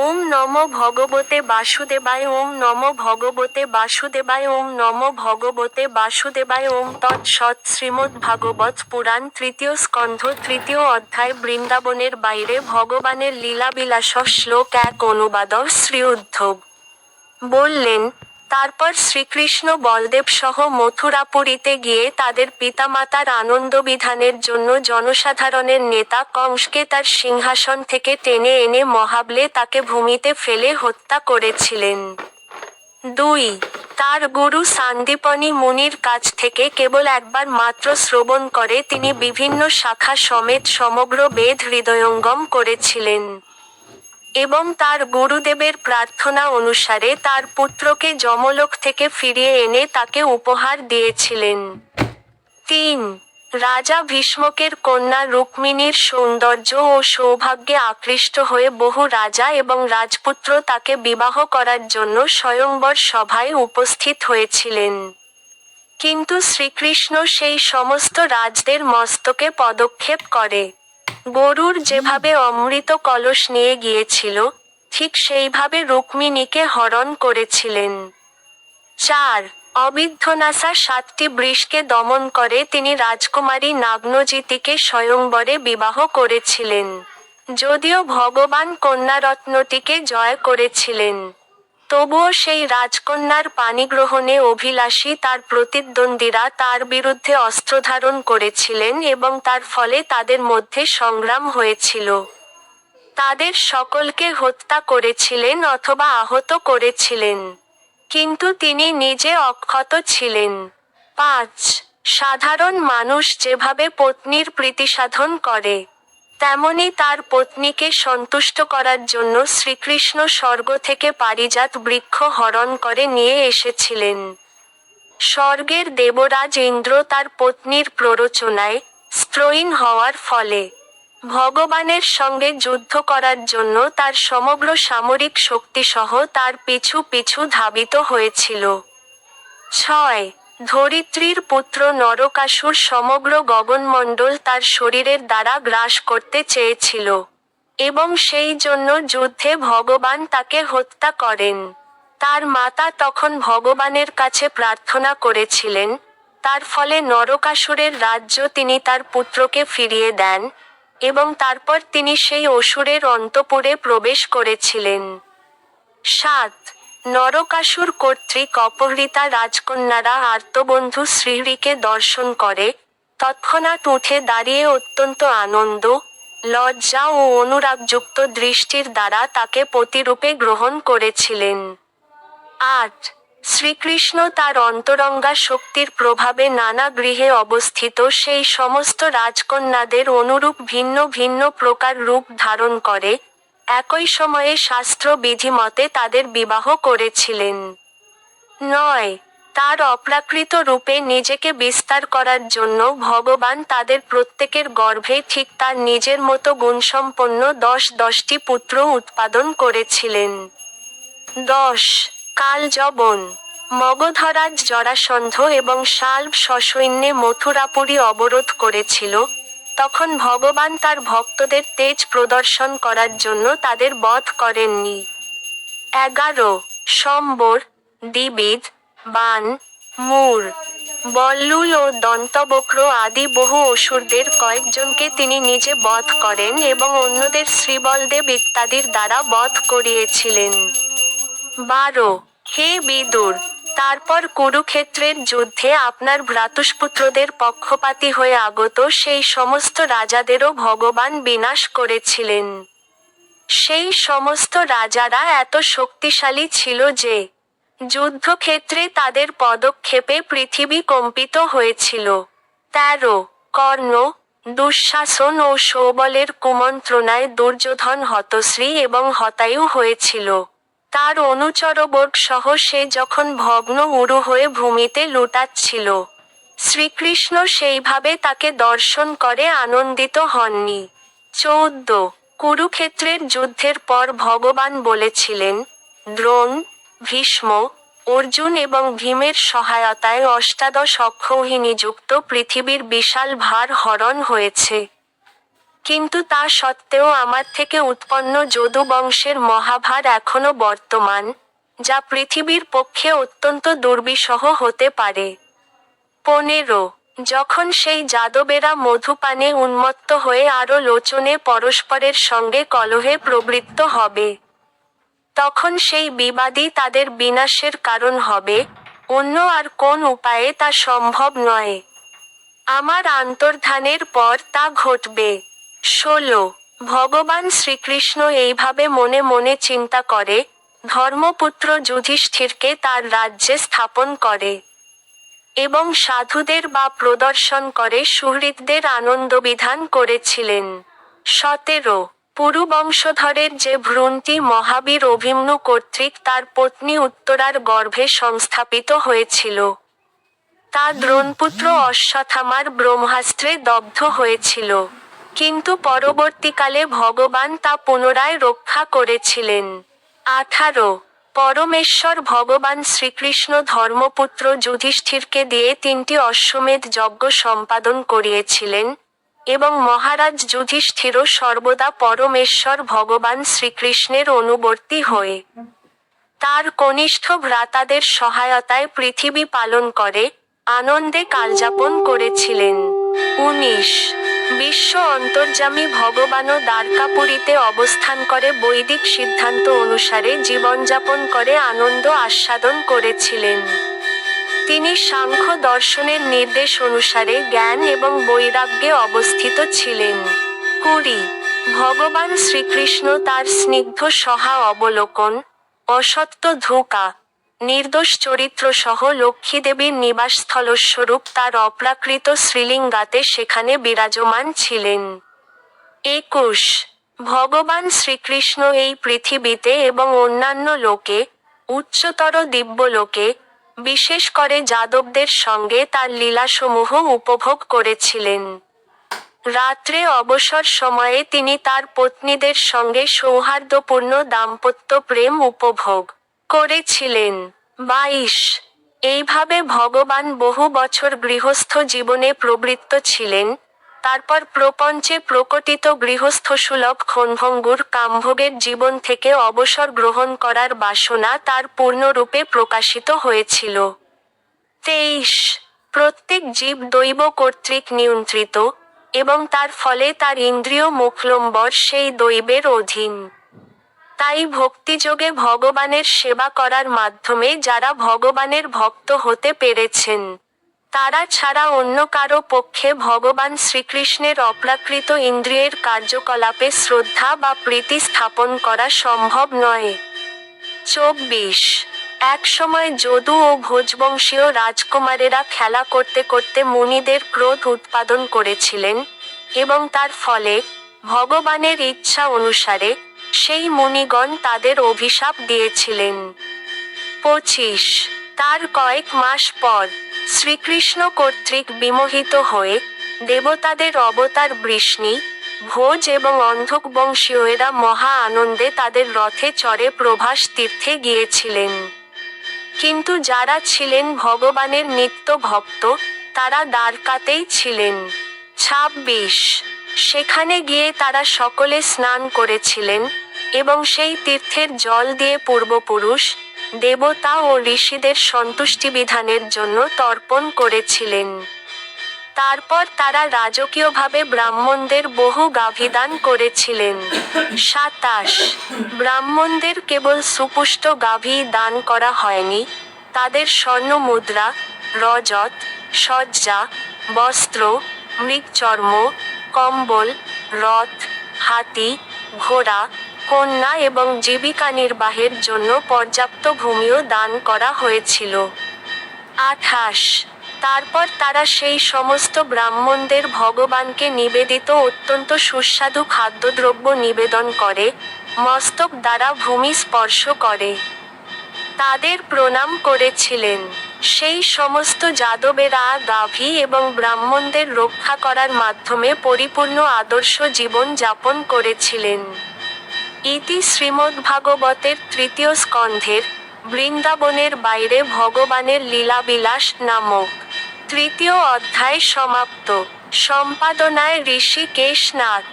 ওম নমো ভগবতে বাসুদেবায়। ওম নমো ভগবতে বাসুদেবায়। ওম নমো ভগবতে বাসুদেবায়। ওম তৎসৎ। শ্রীমদ্ভাগবত পুরাণ তৃতীয় স্কন্ধ তৃতীয় অধ্যায়। বৃন্দাবনের বাইরে ভগবানের লীলাবিলাস। শ্লোক 1 অনুবাদ। শ্রী উদ্ধব বললেন, তারপর শ্রীকৃষ্ণ বলদেব সহ মথুরাপুরীতে গিয়ে তাদের পিতামাতার আনন্দবিধানের জন্য জনসাধারণের নেতা কংসকে তার সিংহাসন থেকে টেনে এনে মহাবলে তাকে ভূমিতে ফেলে হত্যা করেছিলেন। 2. তার গুরু সান্দীপনি মুনির কাছ থেকে কেবল একবার মাত্র শ্রবণ করে তিনি বিভিন্ন শাখা সমেত সমগ্র বেদ হৃদয়ঙ্গম করেছিলেন। এবং তার গুরুদেবের প্রার্থনা অনুসারে তার পুত্রকে যমলোক থেকে ফিরিয়ে এনে তাকে উপহার দিয়েছিলেন। 3. রাজা ভীষ্মকের কন্যা রুক্মিণীর সৌন্দর্য ও সৌভাগ্যে আকৃষ্ট হয়ে বহু রাজা এবং রাজপুত্র তাকে বিবাহ করার জন্য স্বয়ংবর সভায় উপস্থিত হয়েছিলেন। কিন্তু শ্রীকৃষ্ণ সেই সমস্ত রাজদের মস্তকে পদক্ষেপ করে। গরুর যেভাবে অমৃত কলস নিয়ে গিয়েছিল, ঠিক সেইভাবে রুক্মিণীকে হরণ করেছিলেন। 4. অবিধ্যনাসা 7টি বৃষকে দমন করে তিনি রাজকুমারী নাগ্নজিতিকে স্বয়ংবরে বিবাহ করেছিলেন। যদিও ভগবান কন্যারত্নটিকে জয় করেছিলেন, তবুও সেই রাজকন্যার পাণিগ্রহণে অভিলাষী তার প্রতিদ্বন্দ্বীরা তার বিরুদ্ধে অস্ত্রধারণ করেছিলেন এবং তার ফলে তাদের মধ্যে সংগ্রাম হয়েছিল। তাদের সকলকে হত্যা করেছিলেন অথবা আহত করেছিলেন, কিন্তু তিনি নিজে অক্ষত ছিলেন। 5. সাধারণ মানুষ যেভাবে পত্নীর প্রীতিসাধন করে, তেমনি তার পত্নীকে সন্তুষ্ট করার জন্য শ্রীকৃষ্ণ স্বর্গ থেকে পারিজাত বৃক্ষ হরণ করে নিয়ে এসেছিলেন। স্বর্গের দেবরাজ ইন্দ্র তার পত্নীর প্ররোচনায় স্ত্রয়ীণ হওয়ার ফলে ভগবানের সঙ্গে যুদ্ধ করার জন্য তার সমগ্র সামরিক শক্তিসহ তার পিছু পিছু ধাবিত হয়েছিল। 6. ধরিত্রীর পুত্র নরকাসুর সমগ্র গগনমণ্ডল তার শরীরের দ্বারা গ্রাস করতে চেয়েছিল, এবং সেই জন্য যুদ্ধে ভগবান তাকে হত্যা করেন। তার মাতা তখন ভগবানের কাছে প্রার্থনা করেছিলেন, তার ফলে নরকাসুরের রাজ্য তিনি তার পুত্রকে ফিরিয়ে দেন, এবং তারপর তিনি সেই অসুরের অন্তঃপুরে প্রবেশ করেছিলেন। 7. নরকাসুর কর্তৃক অপহৃতা রাজকন্যারা আর্তবন্ধু শ্রীহরিকে দর্শন করে তৎক্ষণাৎ উঠে দাঁড়িয়ে অত্যন্ত আনন্দ, লজ্জা ও অনুরাগযুক্ত দৃষ্টির দ্বারা তাকে পতিরূপে গ্রহণ করেছিলেন। 8. শ্রীকৃষ্ণ তার অন্তরঙ্গা শক্তির প্রভাবে নানা গৃহে অবস্থিত সেই সমস্ত রাজকন্যাদের অনুরূপ ভিন্ন ভিন্ন প্রকার রূপ ধারণ করে একই সময়ে শাস্ত্র বিধিমতে তাদের বিবাহ করেছিলেন। 9. তার অপ্রাকৃত রূপে নিজেকে বিস্তার করার জন্য ভগবান তাদের প্রত্যেকের গর্ভে ঠিক তার নিজের মতো গুণসম্পন্ন 10টি পুত্র উৎপাদন করেছিলেন। 10. কালযবন মগধরাজ জরাসন্ধ এবং শাল্ব সসৈন্যে মথুরাপুরী অবরোধ করেছিল, তখন ভগবান তার ভক্তদের তেজ প্রদর্শন করার জন্য তাদের বধ করেননি। 11. সম্বর, দ্বিবিদ, বাণ, মূঢ়, বল্লুল ও দন্তবক্র আদি বহু অসুরদের কয়েকজনকে তিনি নিজে বধ করেন এবং অন্যদের শ্রীবলদেব ইত্যাদির দ্বারা বধ করিয়েছিলেন। 12. হে বিদুর, তারপর কুরুক্ষেত্রের যুদ্ধে আপনার ভ্রাতুষ্পুত্রদের পক্ষপাতী হয়ে আগত সেই সমস্ত রাজাদেরও ভগবান বিনাশ করেছিলেন। সেই সমস্ত রাজারা এত শক্তিশালী ছিল যে যুদ্ধক্ষেত্রে তাদের পদক্ষেপে পৃথিবী কম্পিত হয়েছিল। 13. কর্ণ, দুঃশাসন ও সৌবলের কুমন্ত্রণায় দুর্যোধন হতশ্রী এবং হতায়ু হয়েছিল। তার অনুচরবর্গ সহ সে যখন ভগ্ন উরু হয়ে ভূমিতে লুটাচ্ছিল, শ্রীকৃষ্ণ সেইভাবে তাকে দর্শন করে আনন্দিত হননি। 14. কুরুক্ষেত্রের যুদ্ধের পর ভগবান বলেছিলেন, দ্রোণ, ভীষ্ম, অর্জুন এবং ভীমের সহায়তায় অষ্টাদশ অক্ষৌহিণীযুক্ত পৃথিবীর বিশাল ভার হরণ হয়েছে। কিন্তু তা সত্ত্বেও আমার থেকে উৎপন্ন যদু বংশের মহাভার এখনো বর্তমান, যা পৃথিবীর পক্ষে অত্যন্ত দুর্বিষহ হতে পারে। 15 যখন সেই যাদবেরা মধুপানে উন্মত্ত হয়ে আরো লোচনে পরস্পরের সঙ্গে কলহে প্রবৃত্ত হবে, তখন সেই বিবাদই তাদের বিনাশের কারণ হবে, অন্য আর কোন উপায়ে তা সম্ভব নয়। আমার অন্তর্ধানের পর তা ঘটবে। 16 ভগবান শ্রীকৃষ্ণ এইভাবে মনে মনে চিন্তা করে, ধর্মপুত্র যুধিষ্ঠিরকে তার রাজ্যে স্থাপন করে এবং সাধুদের বা প্রদর্শন করে সুহৃদদের আনন্দবিধান করেছিলেন। 17 পুরুবংশধরের যে ভ্রূণটি মহাবীর অভিমন্যু কর্তৃক তার পত্নী উত্তরার গর্ভে সংস্থাপিত হয়েছিল, তা দ্রোণপুত্র অশ্বত্থামার ব্রহ্মাস্ত্রে দগ্ধ হয়েছিল, কিন্তু পরবর্তীকালে ভগবান তা পুনরায় রক্ষা করেছিলেন। 18 পরমেশ্বর ভগবান শ্রীকৃষ্ণ ধর্মপুত্র যুধিষ্ঠিরকে দিয়ে 3টি অশ্বমেধ যজ্ঞ সম্পাদন করিয়েছিলেন, এবং মহারাজ যুধিষ্ঠিরও সর্বদা পরমেশ্বর ভগবান শ্রীকৃষ্ণের অনুবর্তী হয়ে তার কনিষ্ঠ ভ্রাতাদের সহায়তায় পৃথিবী পালন করে আনন্দে কালযাপন করেছিলেন। 19 বিশ্ব অন্তর্যামী ভগবানও দ্বারকাপুরীতে অবস্থান করে বৈদিক সিদ্ধান্ত অনুসারে জীবনযাপন করে আনন্দ আস্বাদন করেছিলেন। তিনি সাংখ্য দর্শনের নির্দেশ অনুসারে জ্ঞান এবং বৈরাগ্যে অবস্থিত ছিলেন। 20 ভগবান শ্রীকৃষ্ণ তার স্নিগ্ধ সহা অবলোকন, অসত্য ধূকা, নির্দোষ চরিত্রসহ লক্ষ্মীদেবীর নিবাসস্থলস্বরূপ তার অপ্রাকৃত শ্রীলিঙ্গাতে সেখানে বিরাজমান ছিলেন। 21 ভগবান শ্রীকৃষ্ণ এই পৃথিবীতে এবং অন্যান্য লোকে, উচ্চতর দিব্যলোকে, বিশেষ করে যাদবদের সঙ্গে তার লীলাসমূহ উপভোগ করেছিলেন। রাত্রে অবসর সময়ে তিনি তার পত্নীদের সঙ্গে সৌহার্দ্যপূর্ণ দাম্পত্য প্রেম উপভোগ করেছিলেন। 22 এইভাবে ভগবান বহু বছর গৃহস্থ জীবনে প্রবৃত্ত ছিলেন, তারপর প্রপঞ্চে প্রকটিত গৃহস্থসুলভ ক্ষণভঙ্গুর কামভোগের জীবন থেকে অবসর গ্রহণ করার বাসনা তার পূর্ণরূপে প্রকাশিত হয়েছিল। 23 প্রত্যেক জীব দৈব কর্তৃক নিয়ন্ত্রিত, এবং তার ফলে তার ইন্দ্রিয় মুখলম্বর সেই দৈবের অধীন। তাই ভক্তিযোগে ভগবানের সেবা করার মাধ্যমে যারা ভগবানের ভক্ত হতে পেরেছেন, তারা ছাড়া অন্য কারো পক্ষে ভগবান শ্রীকৃষ্ণের অপ্রাকৃত ইন্দ্রিয়ের কার্যকলাপে শ্রদ্ধা বা প্রীতি স্থাপন করা সম্ভব নয়। 24 একসময় যদু ও ভোজবংশীয় রাজকুমারেরা খেলা করতে করতে মুনিদের ক্রোধ উৎপাদন করেছিলেন, এবং তার ফলে, ভগবানের ইচ্ছা অনুসারে, সেই মুনিগণ তাদের অভিশাপ দিয়েছিলেন। 25 তার কয়েক মাস পর, শ্রীকৃষ্ণ কর্তৃক বিমোহিত হয়ে, দেবতাদের অবতার বৃষ্ণি, ভোজ এবং অন্ধক বংশীয়রা মহা আনন্দে তাদের রথে চড়ে প্রভাস তীর্থে গিয়েছিলেন। কিন্তু যারা ছিলেন ভগবানের নিত্য ভক্ত, তারা দ্বারকাতেই ছিলেন। 26 সেখানে গিয়ে তারা সকলে স্নান করেছিলেন, এবং সেই তীর্থের জল দিয়ে পূর্বপুরুষ, দেবতা ও ঋষিদের সন্তুষ্টিবিধানের জন্য তর্পণ করেছিলেন। তারপর তারা রাজকীয়ভাবে ব্রাহ্মণদের বহু গাভীদান করেছিলেন। 27 ব্রাহ্মণদের কেবল সুপুষ্ট গাভী দান করা হয়নি, তাদের স্বর্ণ মুদ্রা, রজত, সজ্জা, বস্ত্র, মৃগচর্ম, কম্বল, রথ, হাতি, ঘোড়া, কন্যা এবং জীবিকা নির্বাহের জন্য পর্যাপ্ত ভূমিও দান করা হয়েছিল। 28 তারপর তারা সেই সমস্ত ব্রাহ্মণদের ভগবানকে নিবেদিত অত্যন্ত সুস্বাদু খাদ্যদ্রব্য নিবেদন করে, মস্তক দ্বারা ভূমি স্পর্শ করে তাদের প্রণাম করেছিলেন। সেই সমস্ত যাদবেরা গাভী এবং ব্রাহ্মণদের রক্ষা করার মাধ্যমে পরিপূর্ণ আদর্শ জীবন যাপন করেছিলেন। ইতি শ্রীমদ্ভাগবতের 3য় স্কন্ধের বৃন্দাবনের বাইরে ভগবানের লীলাবিলাস নামক 3য় অধ্যায় সমাপ্ত। সম্পাদনায় ঋষিকেশ নাথ।